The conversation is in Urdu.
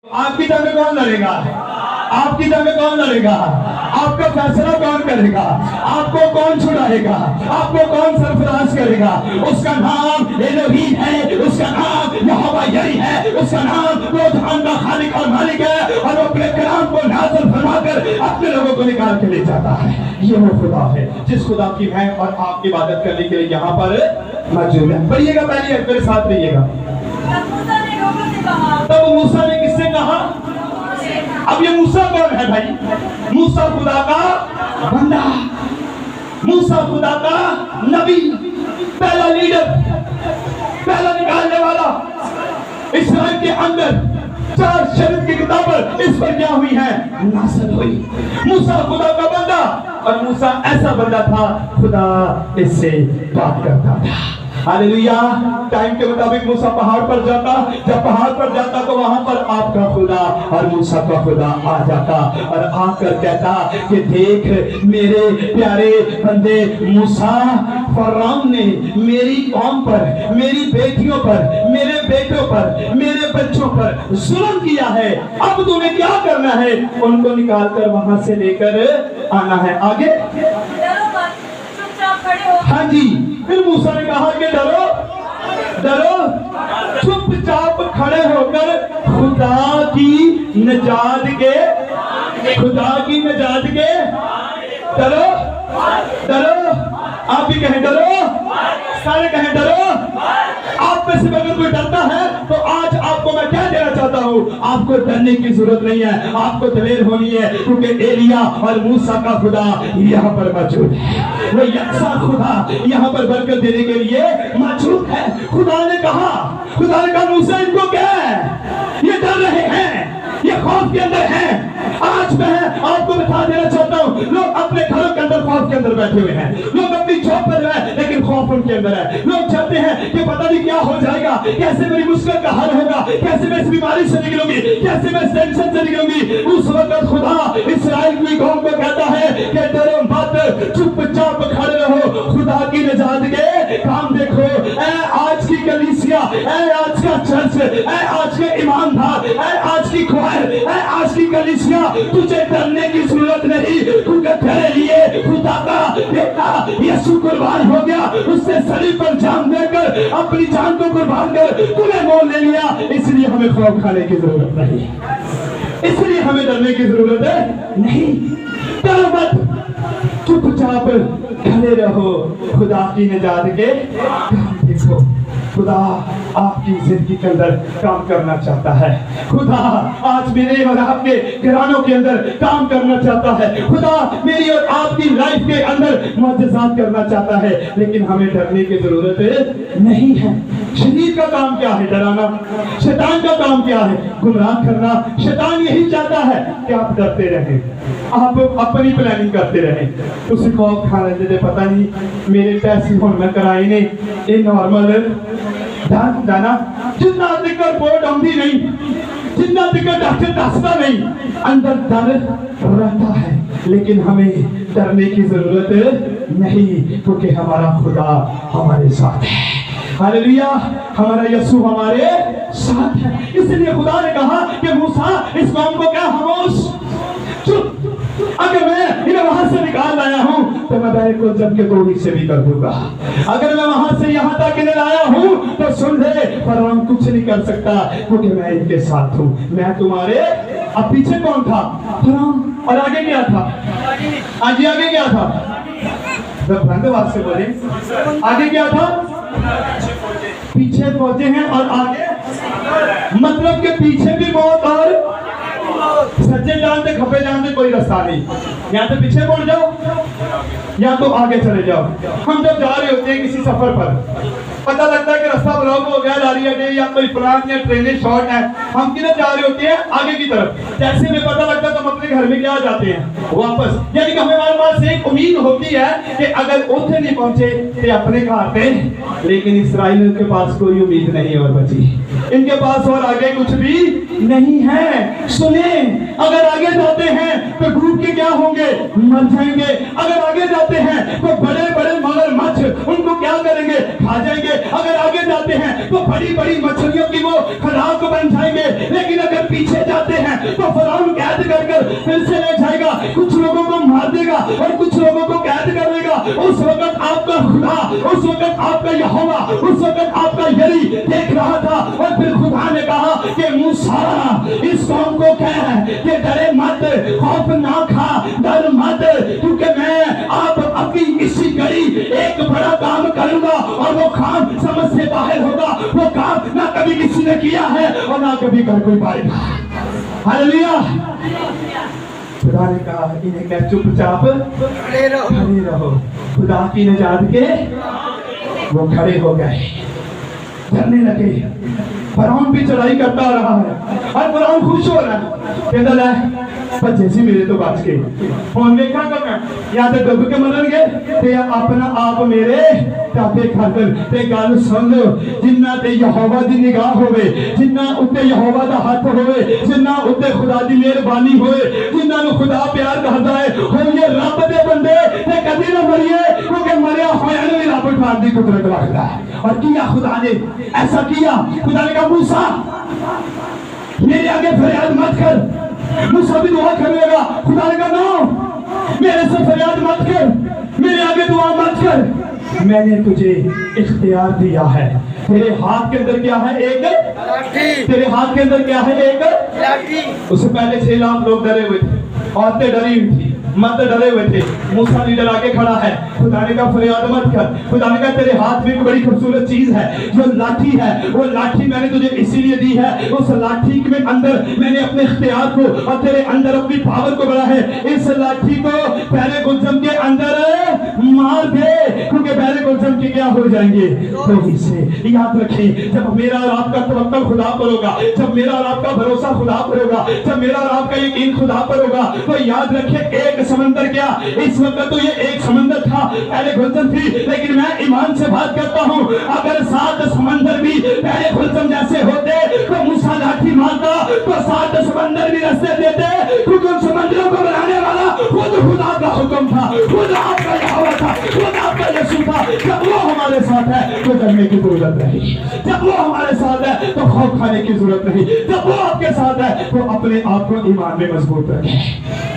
آپ کی جنگ کون لڑے گا؟ آپ کی جنگ کون لڑے گا؟ آپ کا فیصلہ کون کرے گا؟ آپ کو کون چھڑائے گا؟ آپ کو کون سرفراز کرے گا؟ اس کا نام الوہیم ہے، اس کا نام یہوہ یری ہے، اس کا نام وہ جہان کا خالق اور مالک ہے، اور وہ اپنے کلام کو نازل فرما کر اپنے لوگوں کو نکال کے لے جاتا ہے۔ یہ وہ خدا ہے جس خدا کی میں اور آپ کی عبادت کرنے کے لیے یہاں پر موجود ہے۔ پڑھیے گا پہلے، میرے ساتھ رہیے گا۔ تب موسیٰ نے کس سے کہا؟ اب یہ موسیٰ کون ہے بھائی؟ موسیٰ خدا کا بندہ، موسیٰ خدا کا نبی، پہلا لیڈر، پہلا نکالنے والا۔ اسرائیل کے اندر 4 شریعت کی کتابیں اس پر کیا ہوئی ہیں؟ نازل ہوئی۔ موسیٰ خدا کا بندہ، اور موسیٰ ایسا بندہ تھا خدا اس سے بات کرتا تھا۔ ہاللیلویا۔ ٹائم کے مطابق موسیٰ پہاڑ پر جاتا، جب پہاڑ پر جاتا تو وہاں پر آپ کا خدا اور موسیٰ کا خدا آ جاتا اور آ کر کہتا کہ دیکھ میرے پیارے بندے موسیٰ، فرعون نے میری قوم پر، میری بیٹیوں پر، میرے بیٹوں پر، میرے بچوں پر ظلم کیا ہے، اب تمہیں کیا کرنا ہے؟ ان کو نکال کر وہاں سے لے کر آنا ہے۔ آگے ہاں جی، پھر موسیٰ نے کہا کہ ڈرو ڈرو، چپ چاپ کھڑے ہو کر خدا کی نجات کے، خدا کی نجات کے ڈرو ڈرو۔ آپ بھی کہیں ڈرو، سارے کہیں ڈرو۔ آپ میں سے اگر کوئی ڈرتا ہے تو آج آپ کو میں کیا دینا چاہتا ہوں، آپ کو ڈرنے کی ضرورت نہیں ہے، آپ کو دلیر ہونی ہے، کیونکہ ایلیا اور موسیٰ کا خدا یہاں پر موجود ہے۔ وہ یکساں خدا یہاں پر برکت دینے کے لیے موجود ہے۔ خدا نے کہا موسیٰ ان کو کیا ہے؟ یہ ڈر رہے ہیں، یہ خوف کے اندر ہیں۔ آج میں آپ کو بتا دینا چاہتا ہوں، لوگ اپنے گھروں کے اندر خوف کے اندر بیٹھے ہوئے ہیں، لوگ اپنی جاب پر ہیں لیکن خوف ان کے اندر ہے۔ لوگ چاہتے ہیں کہ پتہ نہیں کیا ہو جائے گا، کیسے میری مشکل کا حل ہوگا، کیسے میں اس بیماری سے نکلوں گی، کیسے میں اس ٹینشن سے نکلوں گی۔ اس وقت خدا اسرائیل کی قوم کو کہتا ہے کہ ڈرو مت، چپ چاپ کھڑے رہو، خدا کی نجات کے کام دیکھو۔ اے آج کی کلیسیا، اے آج کا چرچ، اے آج کے ایماندار، اے آج کی خوائر، اے آج کی کلیسیا، تجھے ڈرنے کی ضرورت نہیں، کیونکہ تیرے لیے خدا کا بیٹا یسوع قربان ہو گیا۔ اس نے صلیب پر جان دے کر اپنی جان کو قربان کر تمہیں مول لے لیا، اس لیے ہمیں خوف کھانے کی ضرورت نہیں، اس لیے ہمیں ڈرنے کی ضرورت نہیں۔ ڈرو مت، چپ چاپ کھڑے رہو، خدا کی نجات کے کام دیکھو۔ خدا آپ کی زندگی کے اندر کام کرنا چاہتا ہے۔ خدا آج میرے اور آپ کے گھرانوں کے اندر کام کرنا چاہتا ہے۔ خدا میری اور آپ کی لائف کے اندر معجزات کرنا چاہتا ہے، لیکن ہمیں ڈرنے کی ضرورت نہیں ہے۔ شیطان کا کام کیا ہے؟ ڈرانا۔ شیطان کا کام کیا ہے؟ گمراہ کرنا۔ شیطان یہی چاہتا ہے کہ آپ ڈرتے رہیں، آپ اپنی پلاننگ کرتے رہیں، اسے خوف کھانے دے پتہ نہیں میرے پیسے ہون میں کرائی نہیں، یہ نارمل جانا جتنا دقت بورڈ آمدی نہیں، جتنا دقت ڈاکٹر دستا نہیں، اندر ڈر رہتا ہے، لیکن ہمیں ڈرنے کی ضرورت نہیں، کیونکہ ہمارا خدا ہمارے ساتھ ہے۔ ہاللیلویا، ہمارا یسوع ہمارے ساتھ ہے۔ اس لیے خدا نے کہا کہ موسیٰ اس قوم کو کیا خاموش چپ، اگر میں انہیں وہاں سے نکال لایا ہوں تو میں بیل کو جب کے توڑی سے بھی کر دوں گا، اگر میں وہاں سے یہاں تک انہیں لایا ہوں تو سن لے فرعون کچھ نہیں کر سکتا، کیونکہ میں ان کے ساتھ ہوں، میں تمہارے۔ اب پیچھے کون تھا؟ فرعون، اور آگے کیا تھا؟ آگے کیا تھا؟ جب بند بات سے بولیں، آگے کیا تھا؟ پیچھے پہنچے ہیں اور آگے، مطلب کہ پیچھے بھی موت اور سجے جانتے کھپے جانتے کوئی رستہ نہیں، یا تو پیچھے مڑ جاؤ یا تو آگے چلے جاؤ۔ ہم جب جا رہے ہوتے ہیں کسی سفر پر، پتہ لگتا ہے کہ راستہ بلاک ہو گیا، لاریہ ڈے یا کوئی پلان یا ٹرینیں شارٹ ہیں، ہم کدھر جا رہے ہوتے ہیں؟ آگے کی طرف۔ جیسے میں پتہ لگتا ہے تو ہم اپنے گھر میں کیا جاتے ہیں؟ واپس۔ یعنی کہ ہمارے پاس ایک امید ہوتی ہے کہ اگر اتنے نہیں پہنچے تو اپنے گھر پہ، لیکن اسرائیل کے پاس کوئی امید نہیں اور بچی، ان کے پاس اور آگے کچھ بھی نہیں ہے۔ سنیں، اگر آگے جاتے ہیں تو ڈوب کے کیا ہوں گے؟ مر جائیں گے۔ اگر آگے جاتے ہیں تو بڑے بڑے مگرمچھ ان کو کیا کریں گے؟ کھا جائیں گے. اگر آگے جاتے ہیں تو بڑی بڑی مچھلیوں کی وہ خوراک بن جائیں گے. لیکن اگر پیچھے جاتے ہیں تو فرعون قید کر کر پھر سے لے جائے گا, کچھ لوگوں کو مار دے گا اور کچھ لوگوں کو قید کر لے گا. اس وقت آپ کا خدا, اس وقت آپ کا یہوہ, اس وقت آپ کا یری دیکھ رہا تھا. اور پھر خدا نے کہا کہ موسیٰ اس قوم کو کہہ کہ ڈرے مت, خوف نہ کھا, ڈر مت, کیونکہ میں آپ اپنی اسی گھڑی ایک بڑا کام کروں گا اور وہ کام سمجھ سے باہر ہوگا. وہ کام نہ کبھی کسی نے کیا ہے اور نہ کبھی کر کوئی پائے گا. ہاللیلویہ. خدا نے کہا انہیں کہ چپ چاپ کھڑے رہو. خدا کی نجات کے وہ کھڑے ہو گئے, چلنے لگے. فرعون بھی چڑھائی کرتا رہا ہے اور فرعون خوش ہو رہا ہے, کہتا ہے بچے سی میرے تو بچ کے فون دیکھا کرنا, یا تو ڈب کے مرن گے تے اپنا آپ میرے تاکہ کھاطر تے گل سن لو. جنہ تے یہوہ دی نگاہ ہوئے, جنہ اتے یہوہ دا ہاتھ ہوئے, جنہ اتے خدا دی مہربانی ہوئے, جنہ نو خدا پیار کرتا ہے, ہن یہ رب دے بندے تے کبھی نہ مریے, کیونکہ مریا ہویا نو بھی رب اٹھان دی قدرت رکھتا ہے. اور کیا خدا نے ایسا کیا. خدا نے کہا موسیٰ میرے آگے فریاد مت کر. موسیٰ بھی دعا کرے گا. خدا نے کہا نو, میرے سے فریاد مت کر, میرے آگے دعا مت کر. میں نے تجھے اختیار دیا ہے. تیرے ہاتھ کے اندر کیا ہے؟ ایک لاٹھی. تیرے ہاتھ کے اندر کیا ہے؟ ایک لاٹھی. اس سے پہلے 6 لاکھ لوگ ڈرے ہوئے تھے, عورتیں ڈری ہوئی تھی, مرد ڈرے ہوئے تھے. موسیٰ لیڈر آگے کھڑا ہے. خدا نے کہا فریاد مت کر. خدا نے کہا تیرے ہاتھ میں ایک بڑی خوبصورت چیز ہے جو لاٹھی ہے. وہ لاٹھی میں نے تجھے اسی لیے دی ہے, اس لاٹھی کے اندر میں نے اپنے اختیار کو اور تیرے اندر اپنی پاور کو بڑھا ہے. اس لاٹھی کو پہلے گلزم کے اندر مار دے, کیونکہ پہلے گلزم کے کیا ہو جائیں گے؟ تو اسے یاد رکھیں, جب میرا اور آپ کا توکل خدا پر ہوگا, جب میرا اور آپ کا بھروسہ خدا پر ہوگا, جب میرا اور آپ کا یقین خدا پر ہوگا, تو یاد رکھیں ایک سمندر کیا, اس وقت تو یہ ایک سمندر تھا, پہلے گلزم تھی, لیکن میں ایمان سے بات کرتا ہوں اگر 7 سمندر بھی پہلے گلزم جیسے ہوتے تو موسیٰ لاٹھی مارتا تو 7 سمندر بھی رستے دیتے, کیونکہ ان سمندروں کو بنانے والا خود خدا کا حکم تھا, خود آپ کا یہوہ تھا, خود آپ کا یسوع تھا. جب وہ ہمارے ساتھ ہے تو ڈرنے کی ضرورت نہیں, جب وہ ہمارے ساتھ ہے تو خوف کھانے کی ضرورت نہیں, جب وہ آپ کے ساتھ ہے تو اپنے آپ کو ایمان میں مضبوط رکھیں.